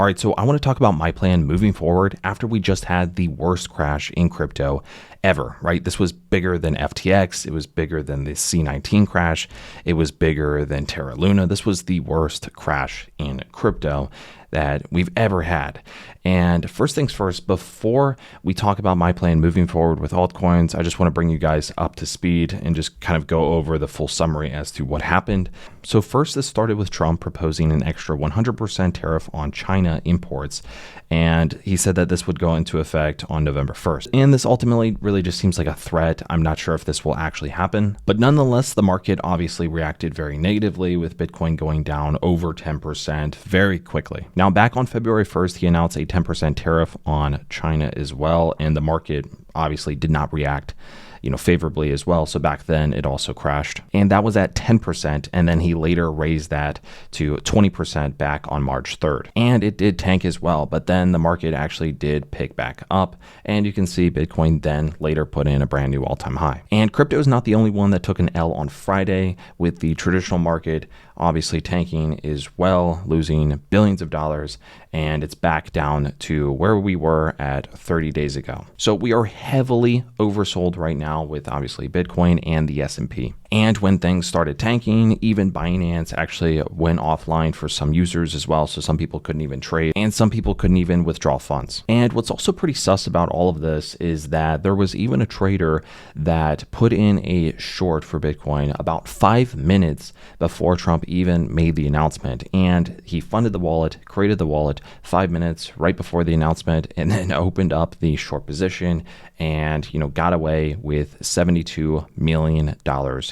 All right, so I want to talk about my plan moving forward after we just had the worst crash in crypto ever, right? This was bigger than FTX. It was bigger than the C19 crash. It was bigger than Terra Luna. This was the worst crash in crypto that we've ever had. And first things first, before we talk about my plan moving forward with altcoins, I just want to bring you guys up to speed and just kind of go over the full summary as to what happened. So first, this started with Trump proposing an extra 100% tariff on China imports. And he said that this would go into effect on November 1st. And this ultimately really just seems like a threat. I'm not sure if this will actually happen. But nonetheless, the market obviously reacted very negatively, with Bitcoin going down over 10% very quickly. Now, back on February 1st, he announced a 10% tariff on China as well. And the market obviously did not react favorably as well. So back then it also crashed, and that was at 10%. And then he later raised that to 20% back on March 3rd. And it did tank as well, but then the market actually did pick back up. And you can see Bitcoin then later put in a brand new all-time high. And crypto is not the only one that took an L on Friday, with the traditional market obviously tanking as well, losing billions of dollars, and it's back down to where we were at 30 days ago. So we are heavily oversold right now with obviously Bitcoin and the S&P. And when things started tanking, even Binance actually went offline for some users as well. So some people couldn't even trade, and some people couldn't even withdraw funds. And what's also pretty sus about all of this is that there was even a trader that put in a short for Bitcoin about 5 minutes before Trump even made the announcement. And he funded the wallet, created the wallet 5 minutes right before the announcement, and then opened up the short position and got away with $72 million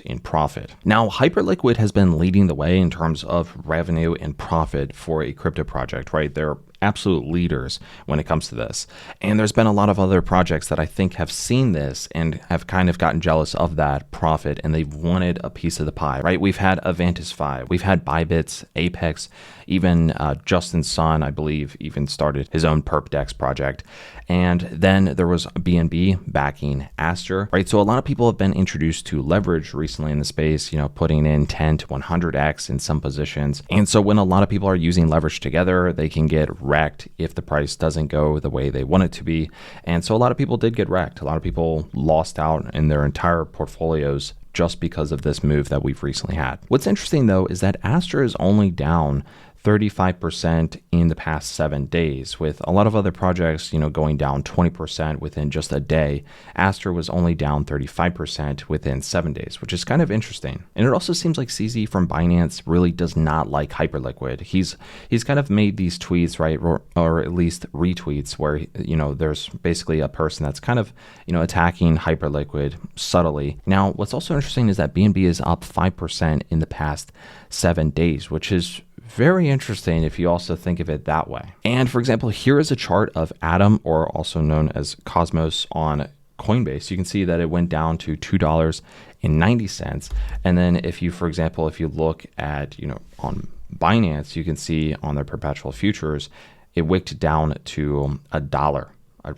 in profit. Now, Hyperliquid has been leading the way in terms of revenue and profit for a crypto project, right? They're absolute leaders when it comes to this. And there's been a lot of other projects that I think have seen this and have kind of gotten jealous of that profit, and they've wanted a piece of the pie, right? We've had Avantis 5, we've had Bybits, Apex, even Justin Sun, I believe, even started his own PerpDex project. And then there was BNB backing Aster, right? So a lot of people have been introduced to leverage recently in the space, putting in 10 to 100x in some positions. And so when a lot of people are using leverage together, they can get wrecked if the price doesn't go the way they want it to be. And so a lot of people did get wrecked. A lot of people lost out in their entire portfolios just because of this move that we've recently had. What's interesting though is that Aster is only down 35% in the past 7 days, with a lot of other projects, going down 20% within just a day. Aster was only down 35% within 7 days, which is kind of interesting. And it also seems like CZ from Binance really does not like Hyperliquid. He's kind of made these tweets, right, or at least retweets, where there's basically a person that's kind of attacking Hyperliquid subtly. Now, what's also interesting is that BNB is up 5% in the past 7 days, which is very interesting if you also think of it that way. And for example, here is a chart of Atom, or also known as Cosmos, on Coinbase. You can see that it went down to $2.90. And then if you look at, on Binance, you can see on their perpetual futures, it wicked down to $1,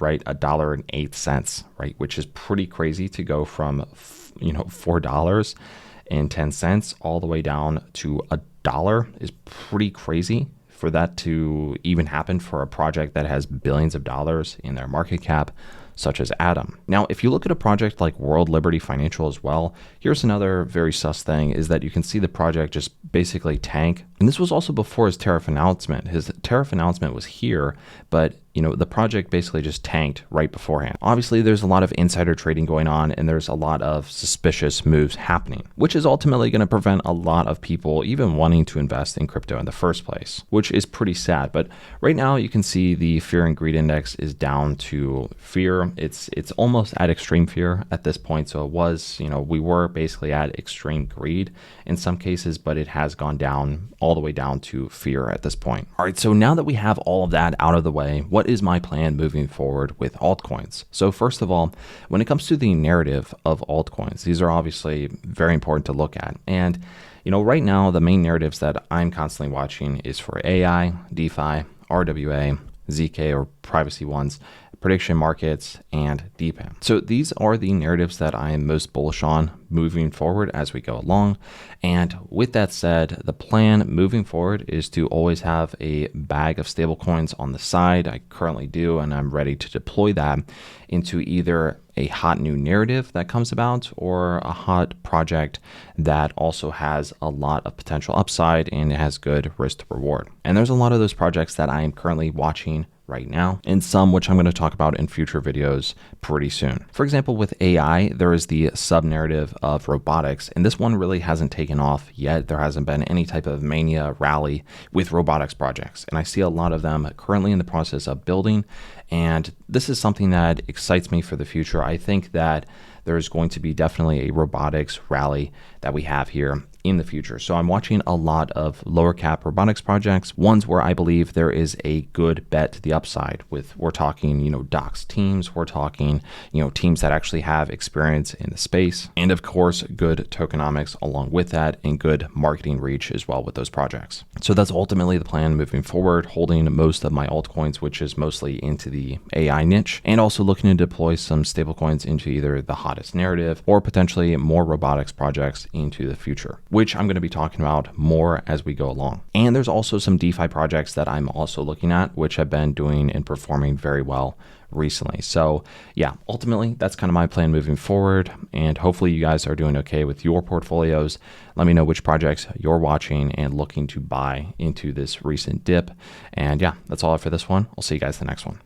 right? $1.08, right? Which is pretty crazy to go from, $4.10 all the way down to $1 is pretty crazy for that to even happen for a project that has billions of dollars in their market cap, such as Atom. Now, if you look at a project like World Liberty Financial as well, here's another very sus thing, is that you can see the project just basically tank. And this was also before his tariff announcement. His tariff announcement was here, but the project basically just tanked right beforehand. Obviously, there's a lot of insider trading going on, and there's a lot of suspicious moves happening, which is ultimately going to prevent a lot of people even wanting to invest in crypto in the first place, which is pretty sad. But right now, you can see the fear and greed index is down to fear. It's almost at extreme fear at this point. So it was, we were basically at extreme greed in some cases, but it has gone down all the way down to fear at this point. All right, so now that we have all of that out of the way, what is my plan moving forward with altcoins? So first of all, when it comes to the narrative of altcoins, these are obviously very important to look at. And right now, the main narratives that I'm constantly watching is for AI, DeFi, RWA, ZK, or privacy ones, prediction markets, and DeepIn. So these are the narratives that I am most bullish on moving forward as we go along. And with that said, the plan moving forward is to always have a bag of stablecoins on the side. I currently do, and I'm ready to deploy that into either a hot new narrative that comes about or a hot project that also has a lot of potential upside and it has good risk to reward. And there's a lot of those projects that I am currently watching right now, and some which I'm going to talk about in future videos pretty soon. For example, with AI, there is the sub-narrative of robotics, and this one really hasn't taken off yet. There hasn't been any type of mania rally with robotics projects, and I see a lot of them currently in the process of building, and this is something that excites me for the future. I think that there's going to be definitely a robotics rally that we have here in the future. So I'm watching a lot of lower cap robotics projects, ones where I believe there is a good bet to the upside with, we're talking, docs teams, we're talking, teams that actually have experience in the space, and of course, good tokenomics along with that and good marketing reach as well with those projects. So that's ultimately the plan moving forward, holding most of my altcoins, which is mostly into the AI niche, and also looking to deploy some stablecoins into either the hottest narrative or potentially more robotics projects into the future, which I'm going to be talking about more as we go along. And there's also some DeFi projects that I'm also looking at, which have been doing and performing very well recently. So yeah, ultimately that's kind of my plan moving forward, and hopefully you guys are doing okay with your portfolios. Let me know which projects you're watching and looking to buy into this recent dip. And yeah, that's all for this one. I'll see you guys in the next one.